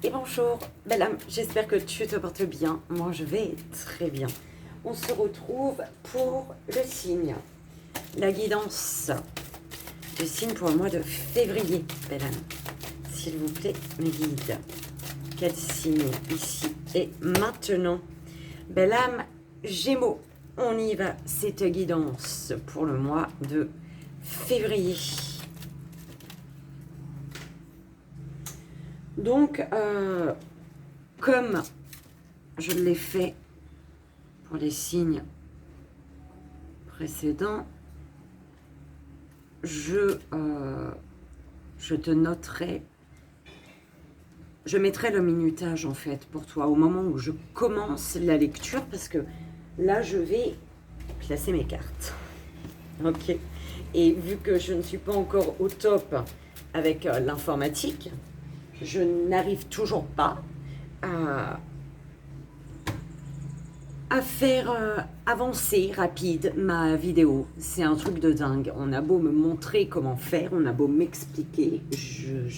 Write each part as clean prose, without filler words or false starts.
Et bonjour, belle âme, j'espère que tu te portes bien. Moi, je vais très bien. On se retrouve pour le signe, la guidance, le signe pour le mois de février, belle âme. S'il vous plaît, mes guides. Quel signe ici et maintenant? Belle âme, Gémeaux, on y va, c'est ta guidance pour le mois de février. Donc, comme je l'ai fait pour les signes précédents, je te noterai, je mettrai le minutage en fait pour toi au moment où je commence la lecture, parce que là je vais placer mes cartes. Ok. Et vu que je ne suis pas encore au top avec l'informatique, je n'arrive toujours pas à faire avancer rapide ma vidéo. C'est un truc de dingue. On a beau me montrer comment faire, on a beau m'expliquer, je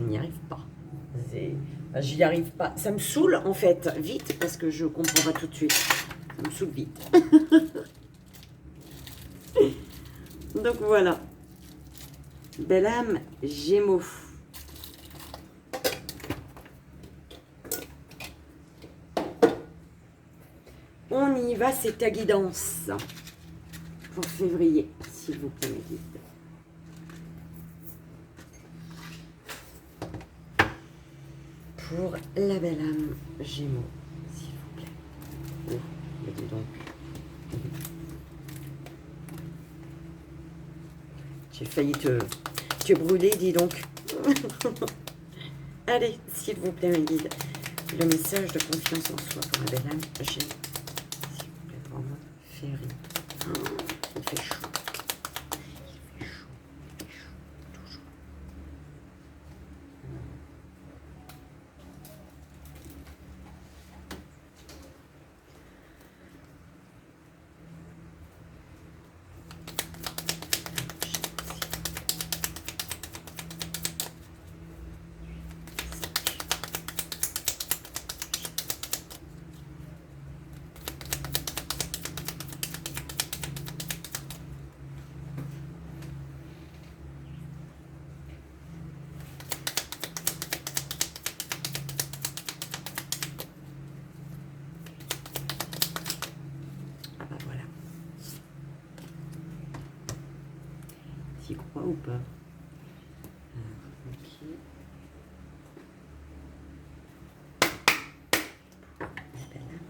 n'y arrive pas. J'y arrive pas. Ça me saoule en fait, vite, parce que je comprends pas tout de suite. Ça me saoule vite. Donc voilà. Belle âme, Gémeaux. On y va, c'est ta guidance pour février, s'il vous plaît, mes guides. Pour la belle âme Gémeaux, s'il vous plaît. Oh, mais dis donc. J'ai failli te brûler, dis donc. Allez, s'il vous plaît, mes guides. Le message de confiance en soi pour la belle âme Gémeaux. S'il vous plaît, pour moi, février. Oh, il fait chaud. Il fait chaud. Il fait chaud. Toujours. Ah bah voilà. T'y crois ou pas? Ok. La belle âme.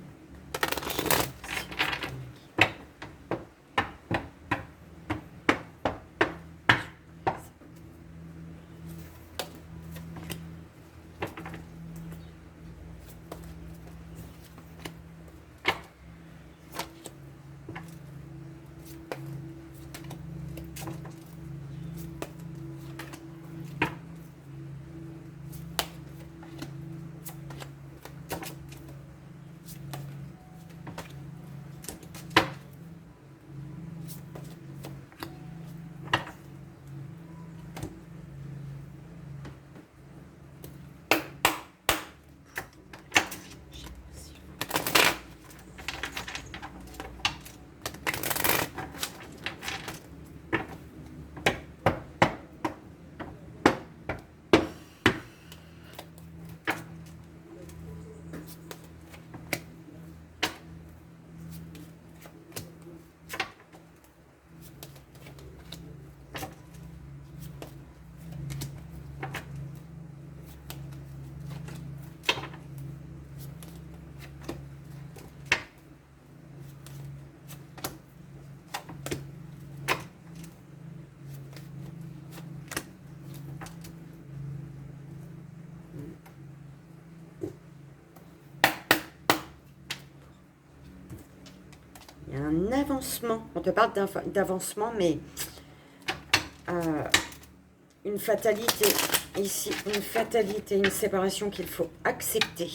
Il y a un avancement. On te parle d'avancement, mais une fatalité. Ici, une fatalité, une séparation qu'il faut accepter.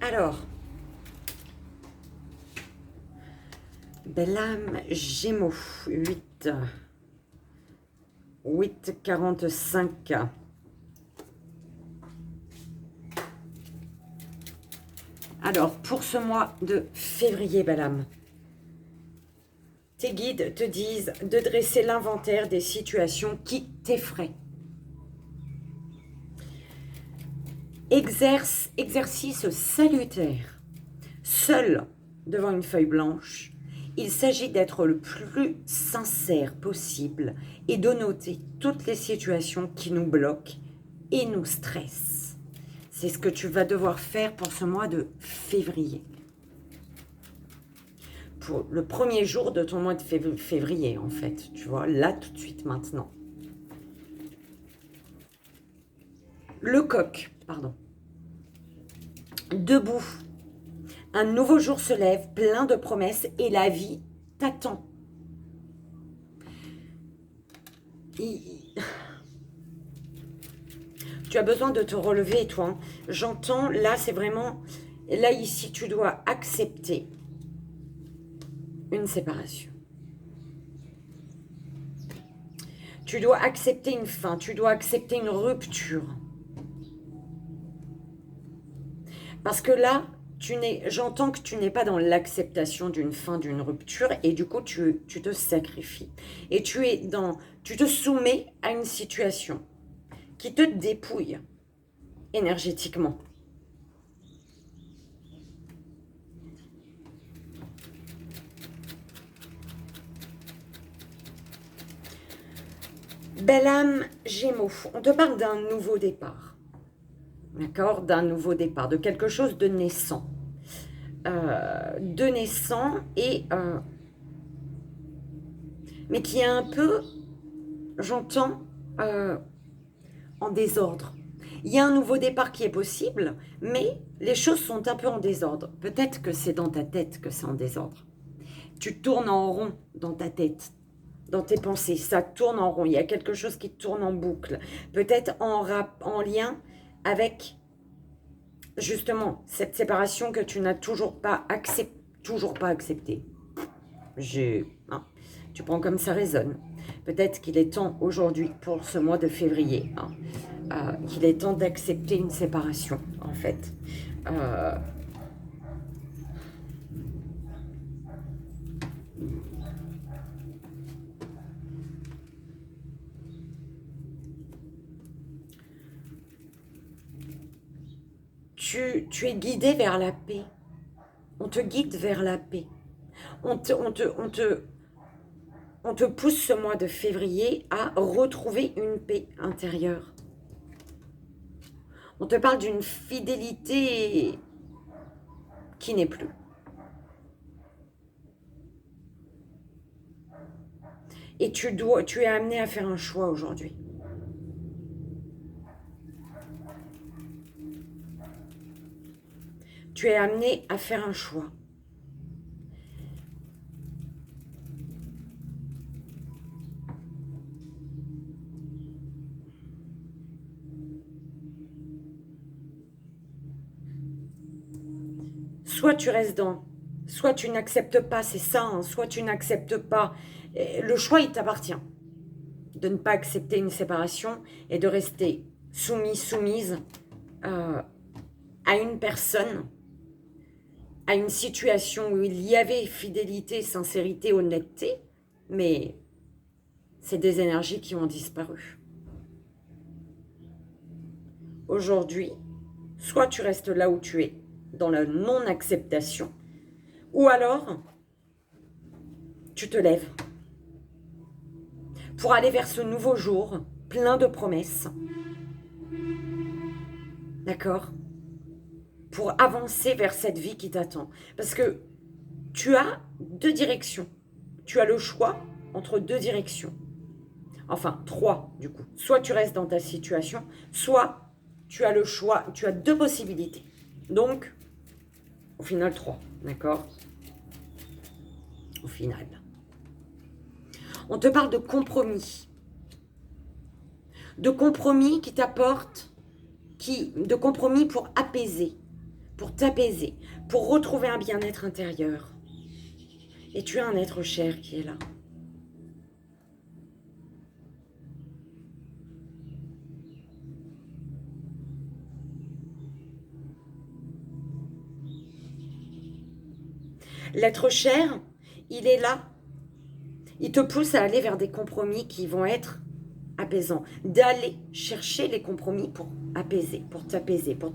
Alors, belle âme, Gémeaux, 8, 45. Alors, pour ce mois de février, belle âme, tes guides te disent de dresser l'inventaire des situations qui t'effraient. Exercice salutaire. Seul devant une feuille blanche, il s'agit d'être le plus sincère possible et de noter toutes les situations qui nous bloquent et nous stressent. C'est ce que tu vas devoir faire pour ce mois de février. Pour le premier jour de ton mois de février, en fait. Tu vois, là, tout de suite, maintenant. Le coq, pardon. Debout. Un nouveau jour se lève, plein de promesses, et la vie t'attend. Tu as besoin de te relever, toi. Hein. J'entends, là, c'est vraiment... Là, ici, tu dois accepter une séparation. Tu dois accepter une fin. Tu dois accepter une rupture. Parce que là, j'entends que tu n'es pas dans l'acceptation d'une fin, d'une rupture, et du coup, tu te sacrifies. Et tu te soumets à une situation qui te dépouille énergétiquement. Belle âme, Gémeaux, on te parle d'un nouveau départ. D'accord? D'un nouveau départ, de quelque chose de naissant. Mais qui est un peu, j'entends, en désordre. Il y a un nouveau départ qui est possible, mais les choses sont un peu en désordre. Peut-être que c'est dans ta tête que c'est en désordre. Tu tournes en rond dans ta tête, dans tes pensées. Ça tourne en rond. Il y a quelque chose qui tourne en boucle. Peut-être en lien avec, justement, cette séparation que tu n'as toujours pas acceptée. Hein, tu prends comme ça résonne. Peut-être qu'il est temps aujourd'hui, pour ce mois de février, qu'il est temps d'accepter une séparation, en fait. Tu es guidé vers la paix. On te guide vers la paix. On te pousse ce mois de février à retrouver une paix intérieure. On te parle d'une fidélité qui n'est plus. Et tu es amené à faire un choix aujourd'hui. Tu es amené à faire un choix. Soit tu restes soit tu n'acceptes pas, c'est ça, hein, soit tu n'acceptes pas. Le choix, il t'appartient. De ne pas accepter une séparation et de rester soumise à une personne, à une situation où il y avait fidélité, sincérité, honnêteté, mais c'est des énergies qui ont disparu. Aujourd'hui, soit tu restes là où tu es, dans la non-acceptation, ou alors tu te lèves pour aller vers ce nouveau jour plein de promesses. D'accord? Pour avancer vers cette vie qui t'attend. Parce que tu as deux directions. Tu as le choix entre deux directions. Enfin, trois du coup. Soit tu restes dans ta situation, soit tu as le choix, tu as deux possibilités. Donc, au final, 3, d'accord? Au final. On te parle de compromis. De compromis qui t'apporte, de compromis pour apaiser, pour t'apaiser, pour retrouver un bien-être intérieur. Et tu as un être cher qui est là. L'être cher, il est là. Il te pousse à aller vers des compromis qui vont être apaisants. D'aller chercher les compromis pour apaiser, pour t'apaiser, pour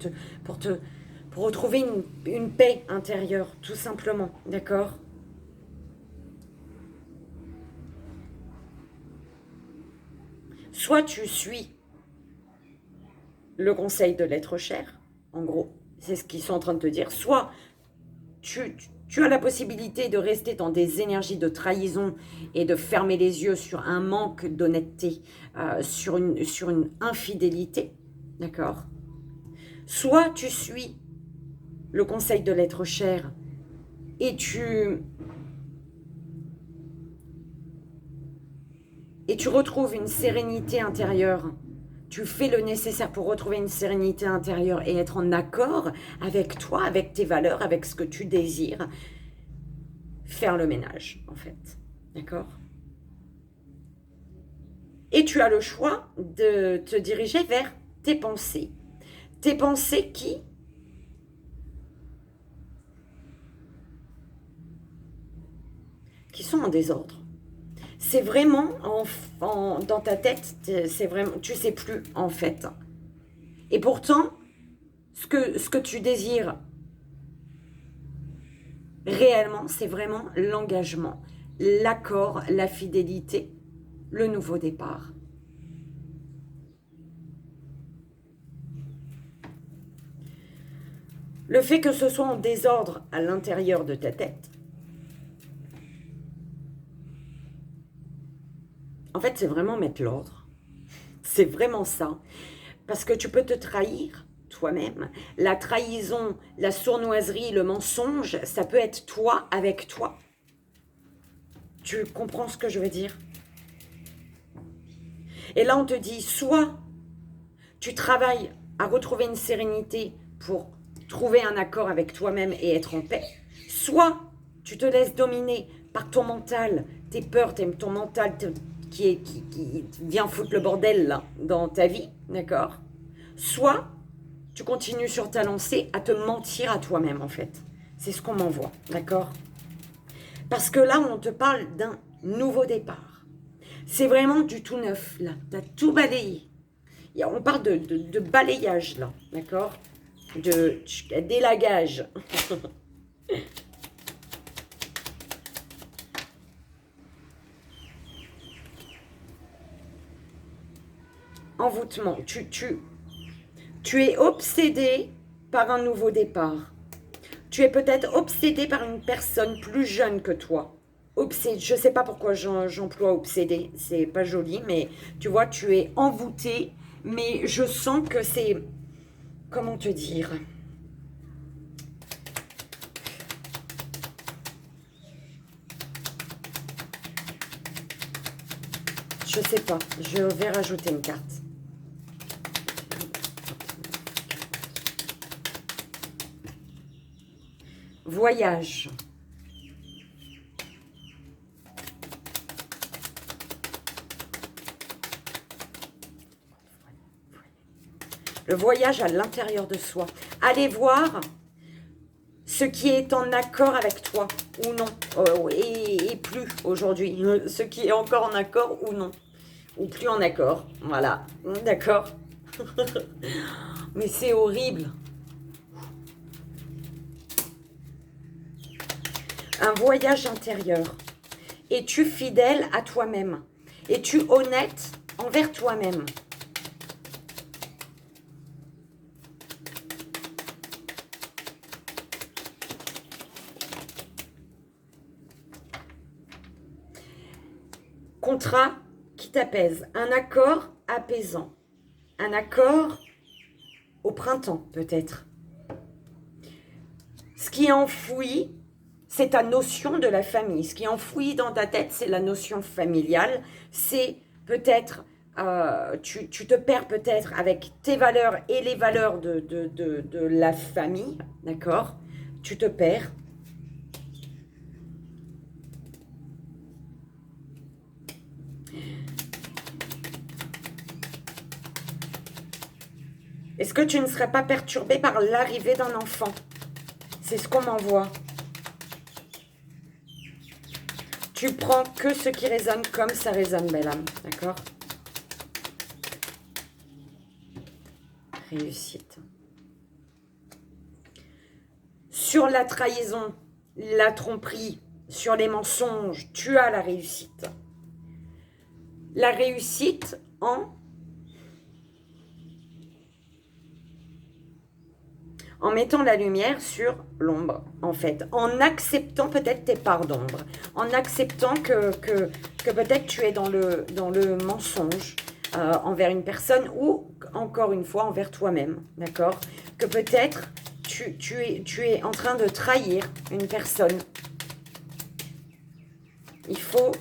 retrouver une paix intérieure, tout simplement. D'accord ? Soit tu suis le conseil de l'être cher, en gros, c'est ce qu'ils sont en train de te dire, soit tu as la possibilité de rester dans des énergies de trahison et de fermer les yeux sur un manque d'honnêteté, sur une infidélité, d'accord ? Soit tu suis le conseil de l'être cher et tu retrouves une sérénité intérieure. Tu fais le nécessaire pour retrouver une sérénité intérieure et être en accord avec toi, avec tes valeurs, avec ce que tu désires. Faire le ménage, en fait. D'accord ? Et tu as le choix de te diriger vers tes pensées. Tes pensées qui sont en désordre. C'est vraiment dans ta tête, c'est vraiment, tu sais plus en fait. Et pourtant, ce que tu désires réellement, c'est vraiment l'engagement, l'accord, la fidélité, le nouveau départ. Le fait que ce soit en désordre à l'intérieur de ta tête, en fait, c'est vraiment mettre l'ordre. C'est vraiment ça. Parce que tu peux te trahir toi-même. La trahison, la sournoiserie, le mensonge, ça peut être toi avec toi. Tu comprends ce que je veux dire? Et là, on te dit, soit tu travailles à retrouver une sérénité pour trouver un accord avec toi-même et être en paix, soit tu te laisses dominer par ton mental, tes peurs, ton mental qui vient foutre le bordel là, dans ta vie, d'accord? Soit tu continues sur ta lancée à te mentir à toi-même en fait. C'est ce qu'on m'envoie, d'accord? Parce que là, on te parle d'un nouveau départ. C'est vraiment du tout neuf là, tu as tout balayé. On parle de balayage là, d'accord? D'élagage. Envoûtement. Tu es obsédé par un nouveau départ. Tu es peut-être obsédé par une personne plus jeune que toi. Obsédé, je ne sais pas pourquoi j'emploie obsédé, c'est pas joli, mais tu vois, tu es envoûté, mais je sens que c'est, comment te dire, je sais pas, je vais rajouter une carte. Voyage. Le voyage à l'intérieur de soi. Allez voir ce qui est en accord avec toi ou non. Et plus aujourd'hui. Ce qui est encore en accord ou non. Ou plus en accord. Voilà. D'accord. Mais c'est horrible. Un voyage intérieur. Es-tu fidèle à toi-même? Es-tu honnête envers toi-même? Contrat qui t'apaise. Un accord apaisant. Un accord au printemps, peut-être. Ce qui est enfoui, c'est ta notion de la famille. Ce qui est enfoui dans ta tête, c'est la notion familiale. C'est peut-être tu te perds peut-être avec tes valeurs et les valeurs de la famille, d'accord? Tu te perds. Est-ce que tu ne serais pas perturbé par l'arrivée d'un enfant? C'est ce qu'on m'envoie. Tu prends que ce qui résonne comme ça résonne, belle âme, d'accord? Réussite. Sur la trahison, la tromperie, sur les mensonges, tu as la réussite. La réussite en mettant la lumière sur l'ombre, en fait, en acceptant peut-être tes parts d'ombre, en acceptant que peut-être tu es dans le mensonge envers une personne ou, encore une fois, envers toi-même, d'accord? Que peut-être tu es en train de trahir une personne. Il faut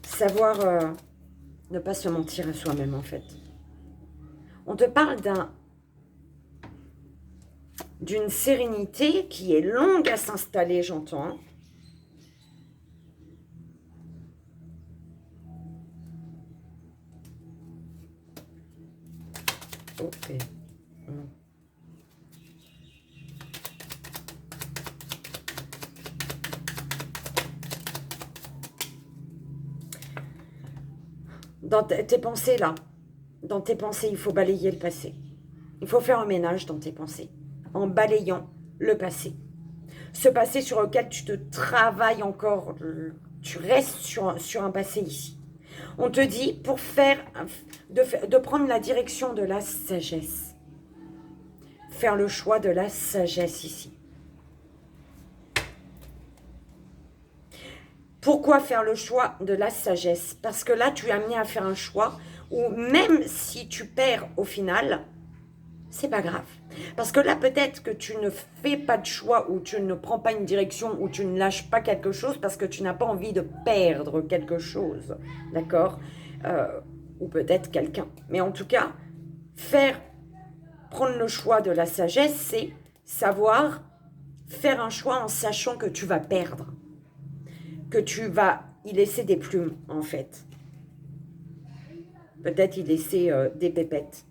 savoir ne pas se mentir à soi-même, en fait. On te parle d'une sérénité qui est longue à s'installer, j'entends. Ok. Dans tes pensées, là, dans tes pensées, il faut balayer le passé. Il faut faire un ménage dans tes pensées, en balayant le passé. Ce passé sur lequel tu te travailles encore, tu restes sur un passé ici. On te dit pour de prendre la direction de la sagesse. Faire le choix de la sagesse ici. Pourquoi faire le choix de la sagesse? Parce que là, tu es amené à faire un choix où même si tu perds au final, c'est pas grave. Parce que là, peut-être que tu ne fais pas de choix ou tu ne prends pas une direction ou tu ne lâches pas quelque chose parce que tu n'as pas envie de perdre quelque chose. D'accord? Ou peut-être quelqu'un. Mais en tout cas, prendre le choix de la sagesse, c'est savoir faire un choix en sachant que tu vas perdre. Que tu vas y laisser des plumes, en fait. Peut-être y laisser des pépettes.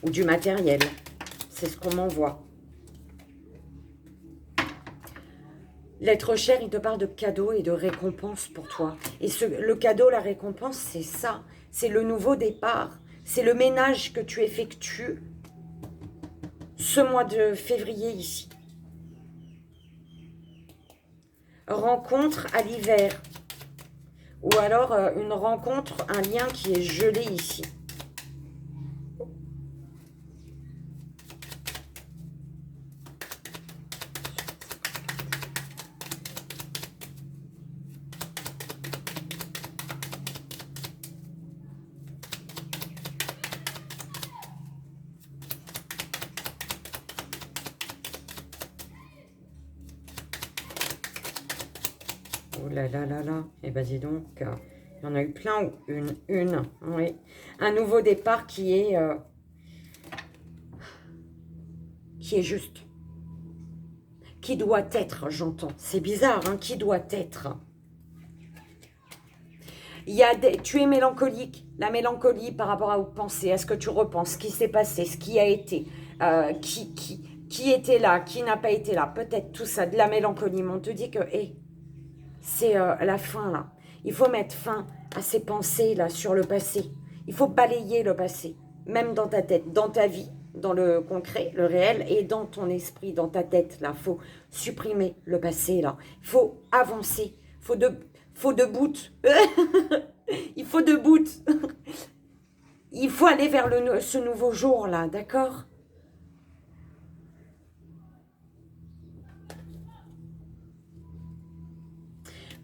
Ou du matériel. C'est ce qu'on m'envoie. L'être cher, il te parle de cadeaux et de récompenses pour toi. Et le cadeau, la récompense, c'est ça. C'est le nouveau départ. C'est le ménage que tu effectues ce mois de février ici. Rencontre à l'hiver. Ou alors une rencontre, un lien qui est gelé ici. Oh là là là là. Eh ben dis donc, il y en a eu plein ou une. Oui. Un nouveau départ qui est juste. Qui doit être, j'entends. C'est bizarre, hein, qui doit être. Tu es mélancolique. La mélancolie par rapport aux pensées, à ce que tu repenses, ce qui s'est passé, ce qui a été, qui était là, qui n'a pas été là. Peut-être tout ça, de la mélancolie. Mais on te dit que c'est la fin, là. Il faut mettre fin à ces pensées, là, sur le passé. Il faut balayer le passé, même dans ta tête, dans ta vie, dans le concret, le réel, et dans ton esprit, dans ta tête, là. Il faut supprimer le passé, là. Il faut avancer. Faut de boot. Il faut de boot. Il faut aller vers ce nouveau jour, là, d'accord?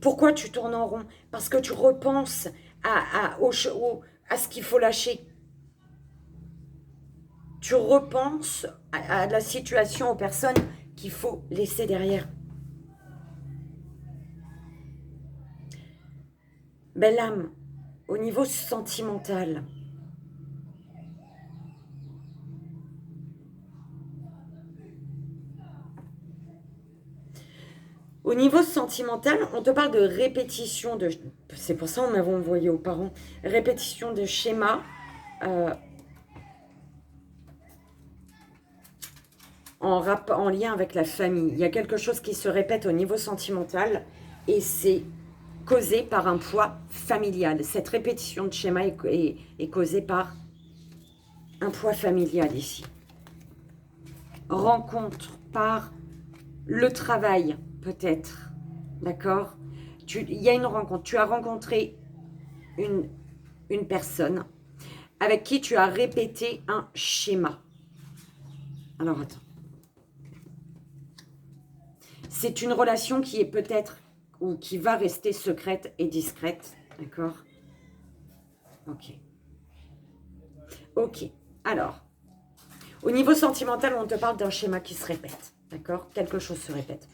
Pourquoi tu tournes en rond? Parce que tu repenses à ce qu'il faut lâcher. Tu repenses à la situation, aux personnes qu'il faut laisser derrière. Belle âme, au niveau sentimental, au niveau sentimental, on te parle de répétition de... C'est pour ça qu'on m'avait envoyé aux parents. Répétition de schémas. En lien avec la famille. Il y a quelque chose qui se répète au niveau sentimental et c'est causé par un poids familial. Cette répétition de schéma est causée par un poids familial ici. Rencontre par le travail, peut-être. D'accord? Il y a une rencontre. Tu as rencontré une personne avec qui tu as répété un schéma. Alors, attends. C'est une relation qui est peut-être ou qui va rester secrète et discrète. D'accord? Ok. Ok. Alors, au niveau sentimental, on te parle d'un schéma qui se répète. D'accord? Quelque chose se répète.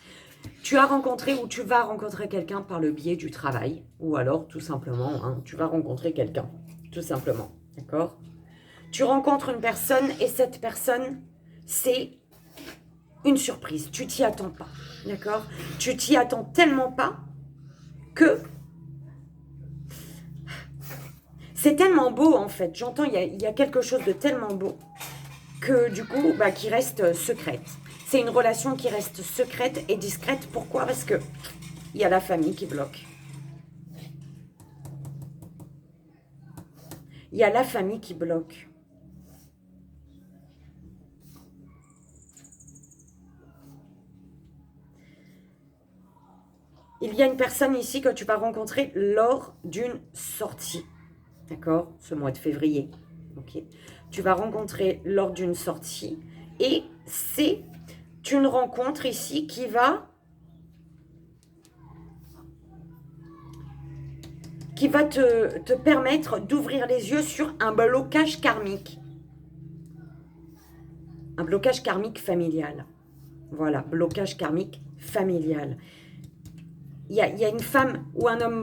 Tu as rencontré ou tu vas rencontrer quelqu'un par le biais du travail. Ou alors, tout simplement, hein, tu vas rencontrer quelqu'un. Tout simplement. D'accord? Tu rencontres une personne et cette personne, c'est une surprise. Tu t'y attends pas. D'accord? Tu t'y attends tellement pas que c'est tellement beau en fait. J'entends, il y a quelque chose de tellement beau que du coup, qui reste secrète. C'est une relation qui reste secrète et discrète. Pourquoi? Parce que il y a la famille qui bloque. Il y a la famille qui bloque. Il y a une personne ici que tu vas rencontrer lors d'une sortie. D'accord? Ce mois de février. Ok. Tu vas rencontrer lors d'une sortie. Et c'est une rencontre ici qui va te permettre d'ouvrir les yeux sur un blocage karmique. Un blocage karmique familial. Voilà, blocage karmique familial. Il y a une femme ou un homme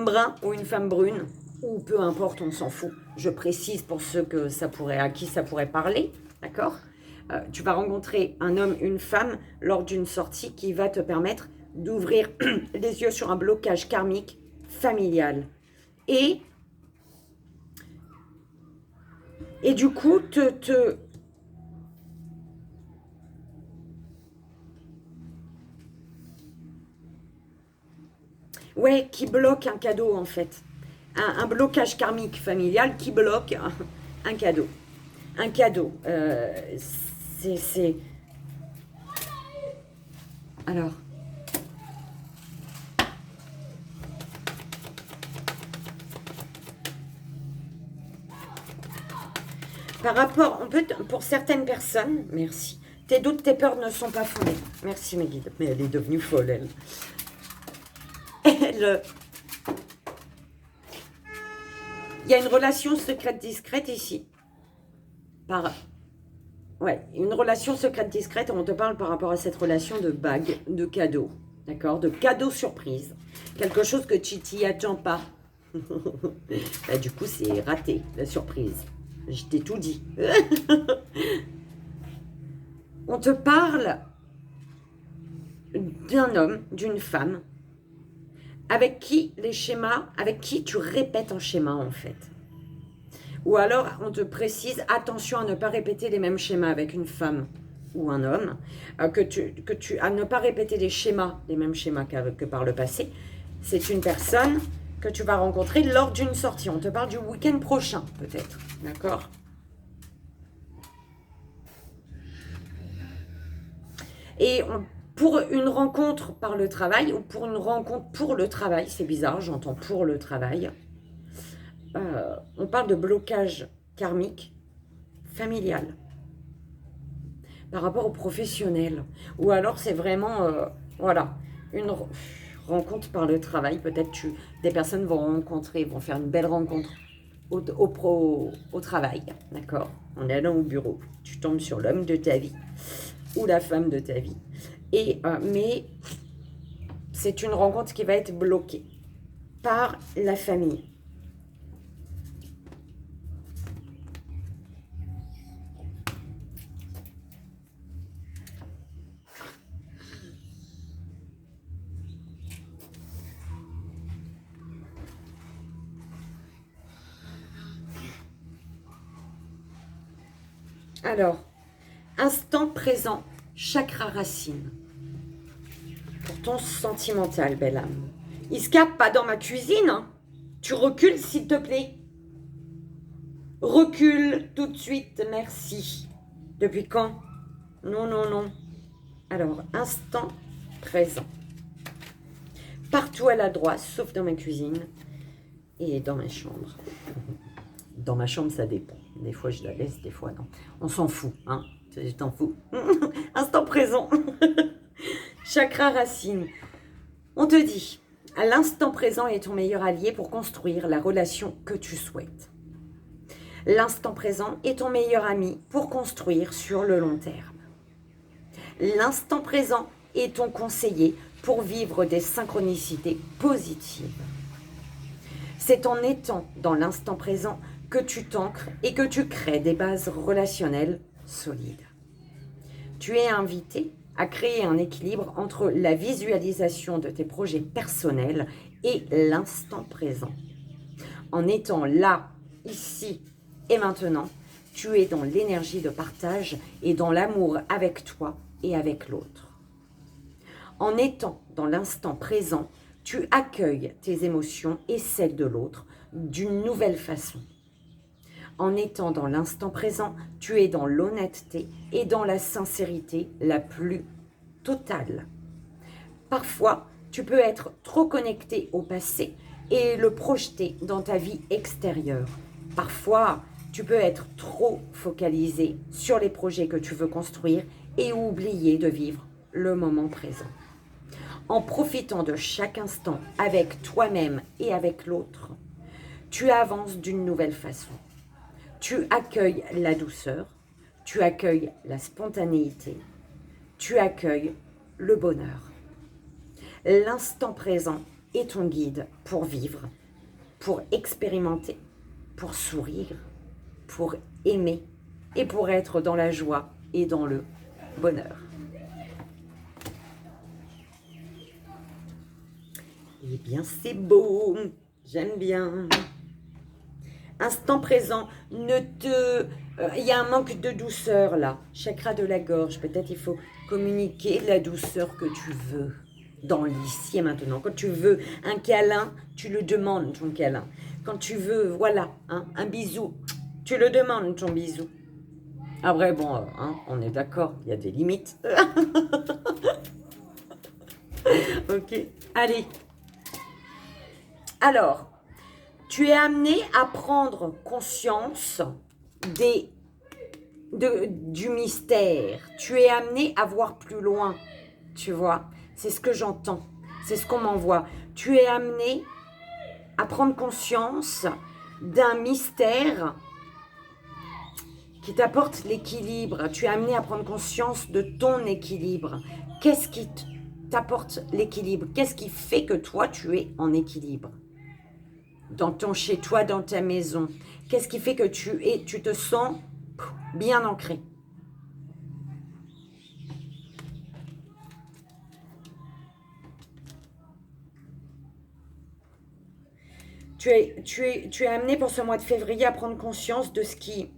brun ou une femme brune, ou peu importe, on s'en fout. Je précise pour ceux à qui ça pourrait parler, d'accord? Tu vas rencontrer un homme, une femme lors d'une sortie qui va te permettre d'ouvrir les yeux sur un blocage karmique familial. Et du coup, ouais, qui bloque un cadeau en fait. Un blocage karmique familial qui bloque un cadeau. Un cadeau. C'est... Alors... Par rapport, pour certaines personnes, merci, tes doutes, tes peurs ne sont pas fondés. Merci mes guides. Mais elle est devenue folle, elle. Il y a une relation secrète discrète ici. Ouais, une relation secrète discrète, on te parle par rapport à cette relation de bague, de cadeau. D'accord? De cadeau surprise. Quelque chose que tu t'y attends pas. Du coup, c'est raté, la surprise. Je t'ai tout dit. On te parle d'un homme, d'une femme, avec qui tu répètes un schéma en fait. Ou alors, on te précise, attention à ne pas répéter les mêmes schémas avec une femme ou un homme, à ne pas répéter les mêmes schémas que par le passé. C'est une personne que tu vas rencontrer lors d'une sortie. On te parle du week-end prochain, peut-être. D'accord? Et pour une rencontre par le travail, ou pour une rencontre pour le travail, c'est bizarre, j'entends pour le travail, on parle de blocage karmique familial par rapport au professionnel. Ou alors c'est vraiment, voilà, une rencontre par le travail. Peut-être des personnes vont faire une belle rencontre au travail, d'accord? En allant au bureau, tu tombes sur l'homme de ta vie ou la femme de ta vie. Mais c'est une rencontre qui va être bloquée. par la famille. Alors, instant présent, chakra racine. Pour ton sentimental, belle âme. Iska, pas dans ma cuisine, hein. Tu recules, s'il te plaît. Recule tout de suite, merci. Depuis quand? Non, non, non. Alors, instant présent. Partout à la droite, sauf dans ma cuisine et dans ma chambre. Dans ma chambre, ça dépend. Des fois, je la laisse, des fois, non. On s'en fout, hein. Je t'en fous. Instant présent. Chakra racine. On te dit, à l'instant présent est ton meilleur allié pour construire la relation que tu souhaites. L'instant présent est ton meilleur ami pour construire sur le long terme. L'instant présent est ton conseiller pour vivre des synchronicités positives. C'est en étant dans l'instant présent que tu t'ancres et que tu crées des bases relationnelles solides. Tu es invité à créer un équilibre entre la visualisation de tes projets personnels et l'instant présent. En étant là, ici et maintenant, tu es dans l'énergie de partage et dans l'amour avec toi et avec l'autre. En étant dans l'instant présent, tu accueilles tes émotions et celles de l'autre d'une nouvelle façon. En étant dans l'instant présent, tu es dans l'honnêteté et dans la sincérité la plus totale. Parfois, tu peux être trop connecté au passé et le projeter dans ta vie extérieure. Parfois, tu peux être trop focalisé sur les projets que tu veux construire et oublier de vivre le moment présent. En profitant de chaque instant avec toi-même et avec l'autre, tu avances d'une nouvelle façon. Tu accueilles la douceur, tu accueilles la spontanéité, tu accueilles le bonheur. L'instant présent est ton guide pour vivre, pour expérimenter, pour sourire, pour aimer et pour être dans la joie et dans le bonheur. Eh bien, c'est beau, j'aime bien. Instant présent, il y a un manque de douceur là, chakra de la gorge. Peut-être il faut communiquer la douceur que tu veux dans l'ici et maintenant. Quand tu veux un câlin, tu le demandes ton câlin. Quand tu veux, voilà, hein, un bisou, tu le demandes ton bisou. Après, bon, hein, on est d'accord, il y a des limites. Ok, allez. Alors, tu es amené à prendre conscience du mystère. Tu es amené à voir plus loin, tu vois. C'est ce que j'entends, c'est ce qu'on m'envoie. Tu es amené à prendre conscience d'un mystère qui t'apporte l'équilibre. Tu es amené à prendre conscience de ton équilibre. Qu'est-ce qui t'apporte l'équilibre? Qu'est-ce qui fait que toi, tu es en équilibre? Dans ton chez-toi, dans ta maison. Qu'est-ce qui fait que tu te sens bien ancré? Tu es amené pour ce mois de février à prendre conscience de ce qui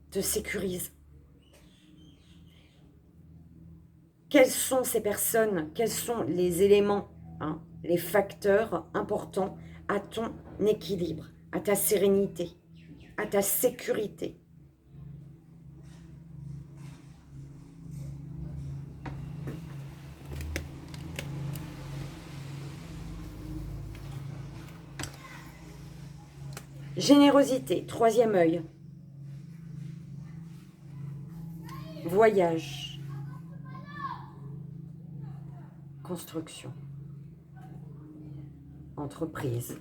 te sécurise. Quelles sont ces personnes? Quels sont les éléments, hein, les facteurs importants à ton équilibre, à ta sérénité, à ta sécurité? Générosité, troisième œil. Voyage. Construction. Entreprise.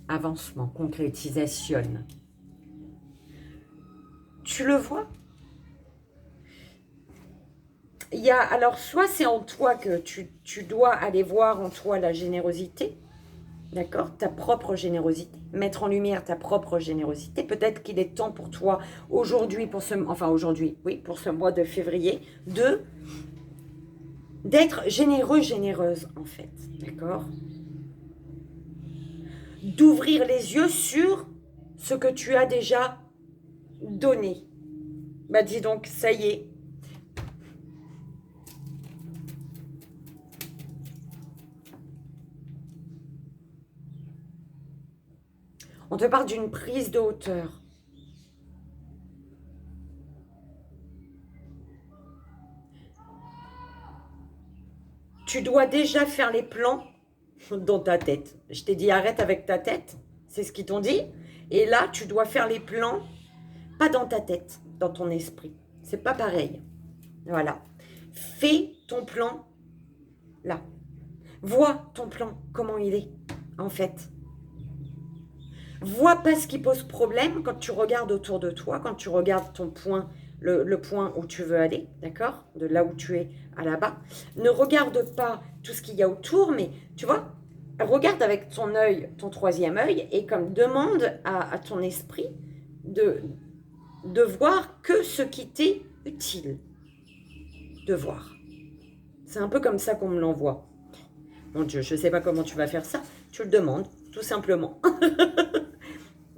Avancement, concrétisation. Tu le vois? Il y a, alors, soit c'est en toi que tu dois aller voir en toi la générosité, d'accord? Ta propre générosité, mettre en lumière ta propre générosité. Peut-être qu'il est temps pour toi aujourd'hui, enfin aujourd'hui, oui, pour ce mois de février, d'être généreux, généreuse en fait, d'accord? D'ouvrir les yeux sur ce que tu as déjà donné. Bah dis donc, ça y est. On te parle d'une prise de hauteur. Tu dois déjà faire les plans dans ta tête. Je t'ai dit arrête avec ta tête, c'est ce qu'ils t'ont dit. Et là, tu dois faire les plans, pas dans ta tête, dans ton esprit. C'est pas pareil. Voilà. Fais ton plan là. Vois ton plan, comment il est, en fait. Vois pas ce qui pose problème quand tu regardes autour de toi, quand tu regardes ton point, le point où tu veux aller, d'accord? De là où tu es à là-bas. Ne regarde pas tout ce qu'il y a autour, mais tu vois, regarde avec ton œil, ton troisième œil, et comme demande à ton esprit de voir que ce qui t'est utile de voir. C'est un peu comme ça qu'on me l'envoie. Mon Dieu, je ne sais pas comment tu vas faire ça. Tu le demandes, tout simplement.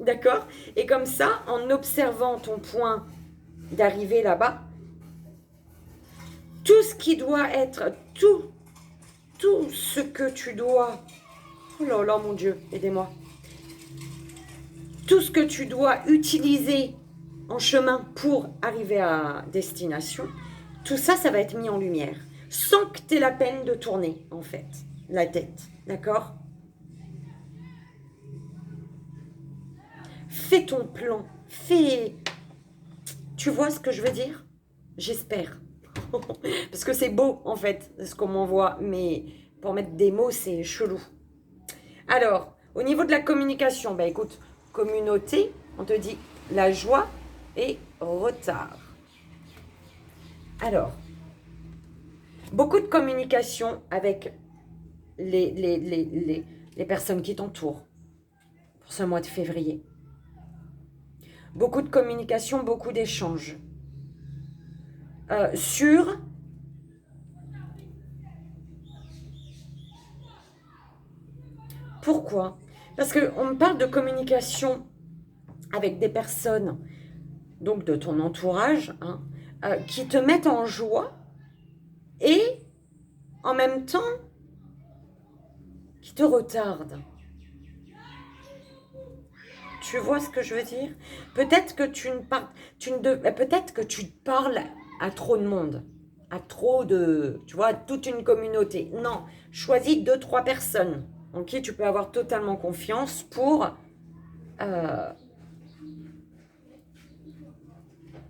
D'accord? Et comme ça, en observant ton point d'arrivée là-bas, tout ce qui doit être, tout ce que tu dois... Oh là là, mon Dieu, aidez-moi. Tout ce que tu dois utiliser en chemin pour arriver à destination, tout ça, ça va être mis en lumière. Sans que tu aies la peine de tourner, en fait, la tête. D'accord? Fais ton plan. Fais... Tu vois ce que je veux dire? J'espère. Parce que c'est beau, en fait, ce qu'on m'envoie. Mais pour mettre des mots, c'est chelou. Alors, au niveau de la communication, bah écoute, communauté, on te dit la joie et retard. Alors, beaucoup de communication avec les personnes qui t'entourent pour ce mois de février. Beaucoup de communication, beaucoup d'échanges. Sur pourquoi? Parce qu'on me parle de communication avec des personnes, donc de ton entourage, hein, qui te mettent en joie et en même temps qui te retardent. Tu vois ce que je veux dire? Peut-être que peut-être que tu parles à trop de monde, à trop de, tu vois, toute une communauté. Non, choisis 2-3 personnes en qui tu peux avoir totalement confiance pour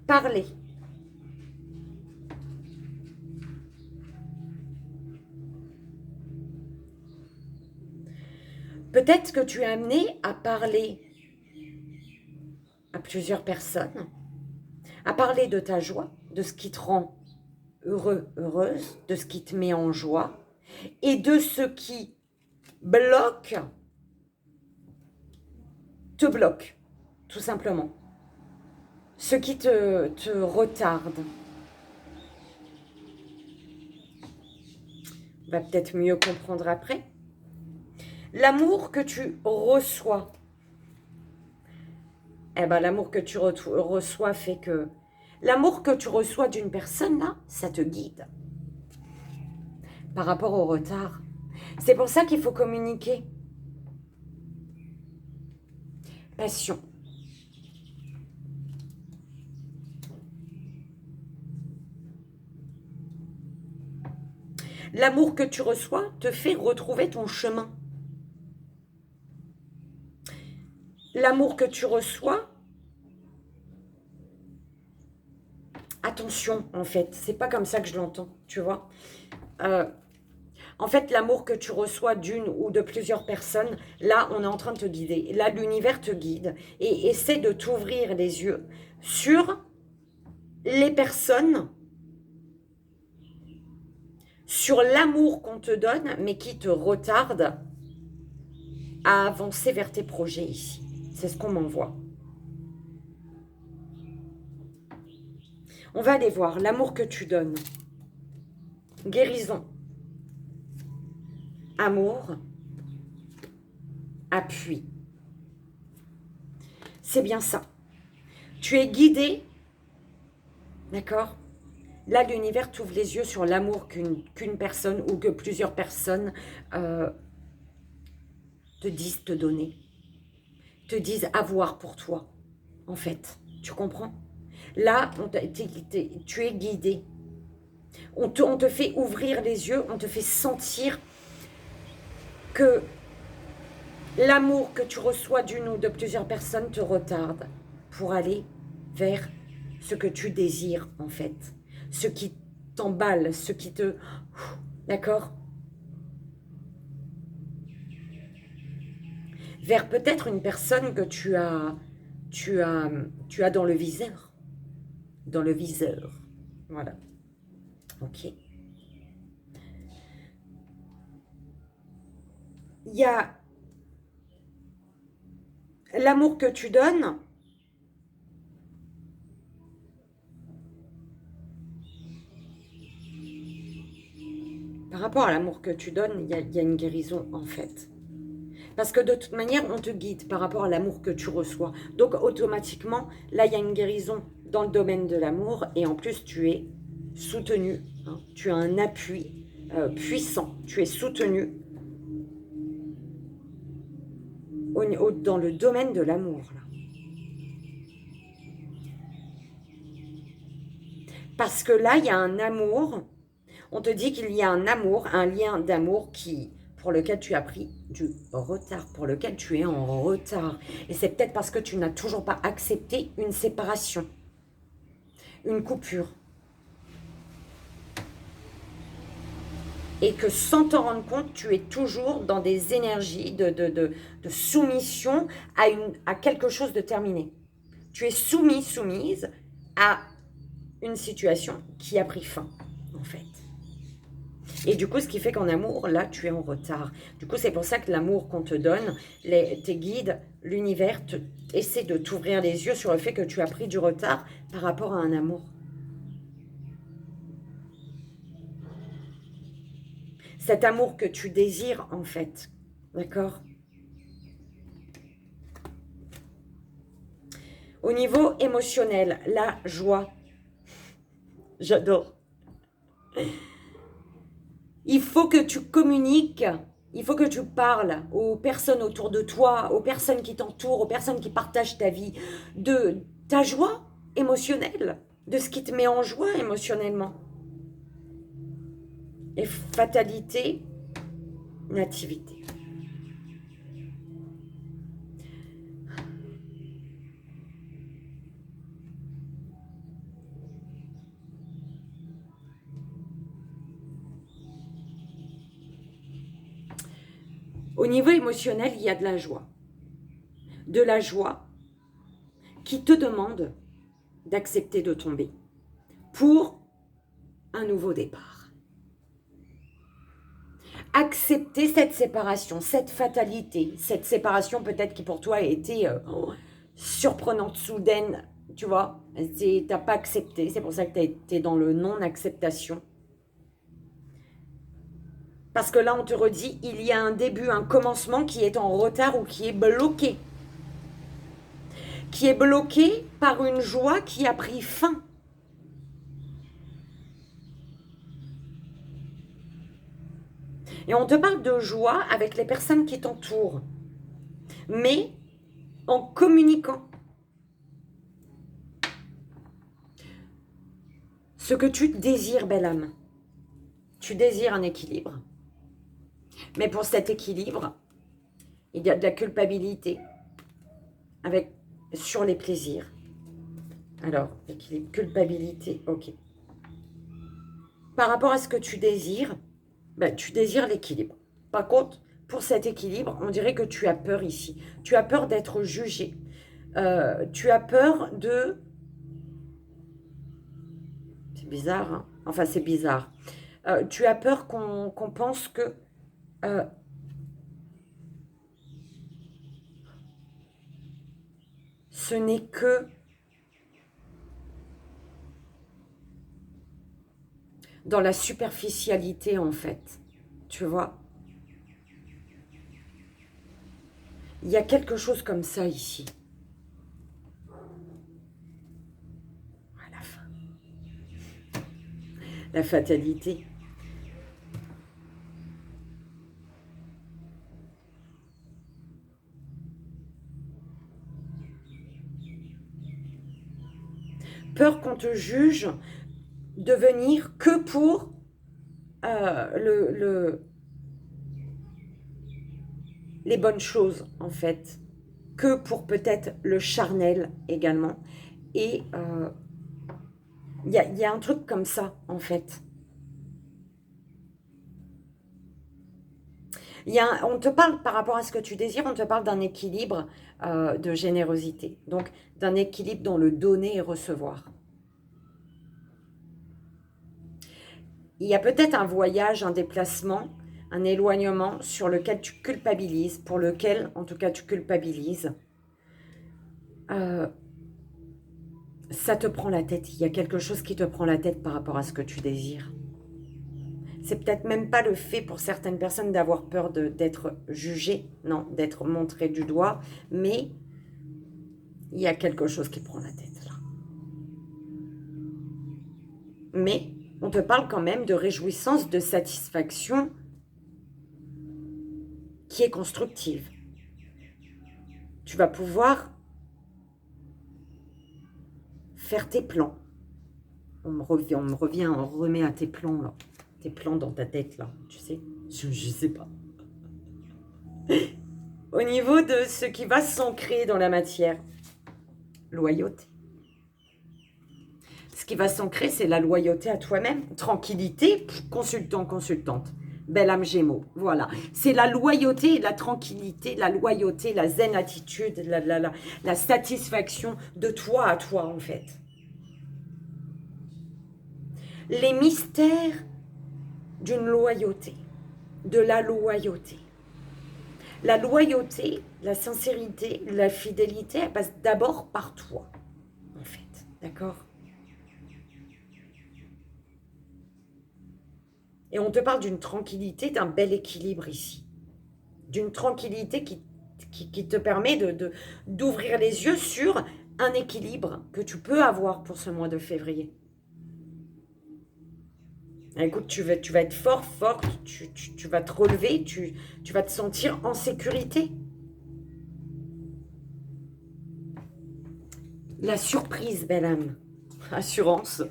parler. Peut-être que tu es amené à parler à plusieurs personnes, à parler de ta joie, de ce qui te rend heureux, heureuse, de ce qui te met en joie et de ce qui te bloque, tout simplement. Ce qui te retarde. On va peut-être mieux comprendre après. L'amour que tu reçois. Eh ben, l'amour que tu reçois fait que... L'amour que tu reçois d'une personne, là, ça te guide. Par rapport au retard. C'est pour ça qu'il faut communiquer. Passion. L'amour que tu reçois te fait retrouver ton chemin. L'amour que tu reçois, attention en fait, c'est pas comme ça que je l'entends, tu vois. En fait, l'amour que tu reçois d'une ou de plusieurs personnes, là, on est en train de te guider. Là, l'univers te guide et essaie de t'ouvrir les yeux sur les personnes sur l'amour qu'on te donne, mais qui te retarde à avancer vers tes projets ici. C'est ce qu'on m'envoie. On va aller voir l'amour que tu donnes. Guérison. Amour. Appui. C'est bien ça. Tu es guidé. D'accord? Là, l'univers t'ouvre les yeux sur l'amour qu'une personne ou que plusieurs personnes te disent te donner. Te disent avoir pour toi, en fait. Tu comprends? Là, tu es guidé. On te fait ouvrir les yeux, on te fait sentir que l'amour que tu reçois d'une ou de plusieurs personnes te retarde pour aller vers ce que tu désires, en fait. Ce qui t'emballe, ce qui te... D'accord? Vers peut-être une personne que tu as dans le viseur. Dans le viseur. Voilà. Ok. Il y a l'amour que tu donnes. Par rapport à l'amour que tu donnes, il y a une guérison en fait. Parce que de toute manière, on te guide par rapport à l'amour que tu reçois. Donc automatiquement, là, il y a une guérison dans le domaine de l'amour. Et en plus, tu es soutenu. Hein. Tu as un appui puissant. Tu es soutenu dans le domaine de l'amour. Parce que là, il y a un amour. On te dit qu'il y a un amour, un lien d'amour pour lequel tu as pris du retard, pour lequel tu es en retard. Et c'est peut-être parce que tu n'as toujours pas accepté une séparation, une coupure. Et que sans t'en rendre compte, tu es toujours dans des énergies de soumission à quelque chose de terminé. Tu es soumise à une situation qui a pris fin, en fait. Et du coup, ce qui fait qu'en amour, là, tu es en retard. Du coup, c'est pour ça que l'amour qu'on te donne, tes guides, l'univers, essaie de t'ouvrir les yeux sur le fait que tu as pris du retard par rapport à un amour. Cet amour que tu désires, en fait. D'accord? Au niveau émotionnel, la joie. J'adore. Il faut que tu communiques, il faut que tu parles aux personnes autour de toi, aux personnes qui t'entourent, aux personnes qui partagent ta vie, de ta joie émotionnelle, de ce qui te met en joie émotionnellement. Et fatalité, nativité. Au niveau émotionnel, il y a de la joie. De la joie qui te demande d'accepter de tomber pour un nouveau départ. Accepter cette séparation, cette fatalité, cette séparation peut-être qui pour toi a été surprenante, soudaine, tu vois, tu n'as pas accepté, c'est pour ça que tu as été dans le non-acceptation. Parce que là, on te redit, il y a un début, un commencement qui est en retard ou qui est bloqué. Qui est bloqué par une joie qui a pris fin. Et on te parle de joie avec les personnes qui t'entourent. Mais en communiquant. Ce que tu désires, belle âme. Tu désires un équilibre. Mais pour cet équilibre, il y a de la culpabilité sur les plaisirs. Alors, équilibre, culpabilité, ok. Par rapport à ce que tu désires, tu désires l'équilibre. Par contre, pour cet équilibre, on dirait que tu as peur ici. Tu as peur d'être jugé. Tu as peur de... C'est bizarre, hein? Enfin, c'est bizarre. Tu as peur qu'on pense que euh, ce n'est que dans la superficialité, en fait. Tu vois? Il y a quelque chose comme ça ici. À la fin. La fatalité. Peur qu'on te juge de venir que pour les bonnes choses, en fait. Que pour peut-être le charnel également. Et y a un truc comme ça, en fait. On te parle, par rapport à ce que tu désires, on te parle d'un équilibre de générosité. Donc, d'un équilibre dans le donner et recevoir. Il y a peut-être un voyage, un déplacement, un éloignement sur lequel tu culpabilises, pour lequel, en tout cas, tu culpabilises. Ça te prend la tête. Il y a quelque chose qui te prend la tête par rapport à ce que tu désires. C'est peut-être même pas le fait pour certaines personnes d'avoir peur d'être jugé, non, d'être montré du doigt, mais il y a quelque chose qui prend la tête là. Mais on te parle quand même de réjouissance, de satisfaction qui est constructive. Tu vas pouvoir faire tes plans. On remet à tes plans là. Tes plans dans ta tête là, tu sais. Je sais pas. Au niveau de ce qui va s'ancrer dans la matière, loyauté. Ce qui va s'ancrer, c'est la loyauté à toi-même. Tranquillité, consultant, consultante. Belle âme Gémeaux, voilà. C'est la loyauté, la tranquillité, la loyauté, la zen attitude, la satisfaction de toi à toi, en fait. Les mystères d'une loyauté, de la loyauté. La loyauté, la sincérité, la fidélité, elle passe d'abord par toi, en fait. D'accord ? Et on te parle d'une tranquillité, d'un bel équilibre ici. D'une tranquillité qui te permet d'ouvrir les yeux sur un équilibre que tu peux avoir pour ce mois de février. Écoute, tu vas être fort, forte, tu vas te relever, tu vas te sentir en sécurité. La surprise, belle âme. Assurance.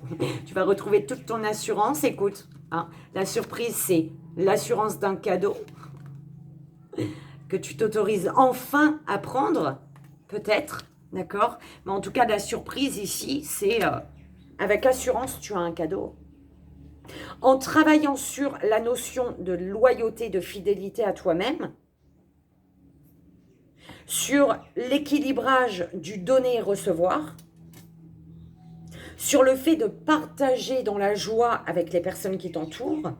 Tu vas retrouver toute ton assurance. Écoute, hein, la surprise, c'est l'assurance d'un cadeau que tu t'autorises enfin à prendre, peut-être, d'accord? Mais en tout cas, la surprise ici, c'est avec assurance, tu as un cadeau. En travaillant sur la notion de loyauté, de fidélité à toi-même, sur l'équilibrage du donner et recevoir, sur le fait de partager dans la joie avec les personnes qui t'entourent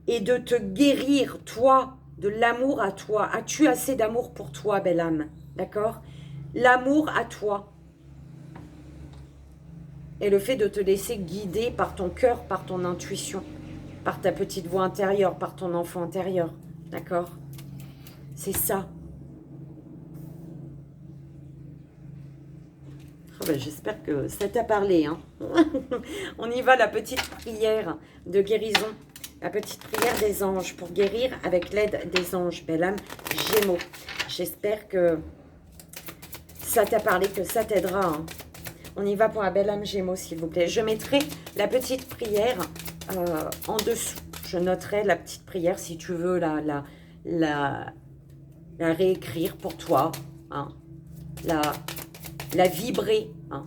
et de te guérir, toi, de l'amour à toi. As-tu assez d'amour pour toi, belle âme? D'accord? L'amour à toi. Et le fait de te laisser guider par ton cœur, par ton intuition, par ta petite voix intérieure, par ton enfant intérieur. D'accord? C'est ça. Oh ben, j'espère que ça t'a parlé. Hein. On y va, la petite prière de guérison. La petite prière des anges pour guérir avec l'aide des anges. Belle âme Gémeaux. J'espère que ça t'a parlé, que ça t'aidera. Hein. On y va pour la belle âme Gémeaux, s'il vous plaît. Je mettrai la petite prière en dessous. Je noterai la petite prière si tu veux la réécrire pour toi. Hein. La vibrer. Hein.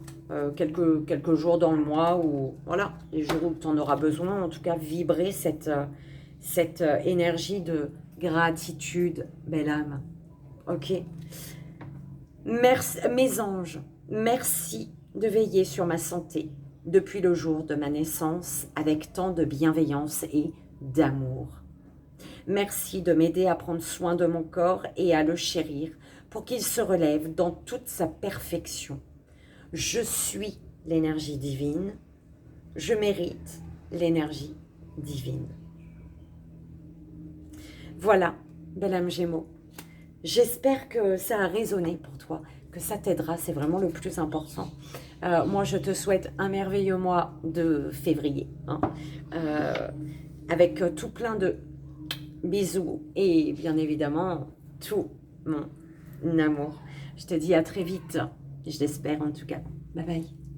Quelques jours dans le mois ou voilà, les jours où tu en auras besoin. En tout cas, vibrer cette énergie de gratitude, belle âme. Ok. Merci, mes anges, merci de veiller sur ma santé. depuis le jour de ma naissance avec tant de bienveillance et d'amour. Merci de m'aider à prendre soin de mon corps et à le chérir pour qu'il se relève dans toute sa perfection. Je suis l'énergie divine. Je mérite l'énergie divine. Voilà, belle âme Gémeaux. J'espère que ça a résonné pour toi, que ça t'aidera, c'est vraiment le plus important. Moi, je te souhaite un merveilleux mois de février, hein, avec tout plein de bisous et bien évidemment tout mon amour. Je te dis à très vite, je l'espère en tout cas. Bye bye.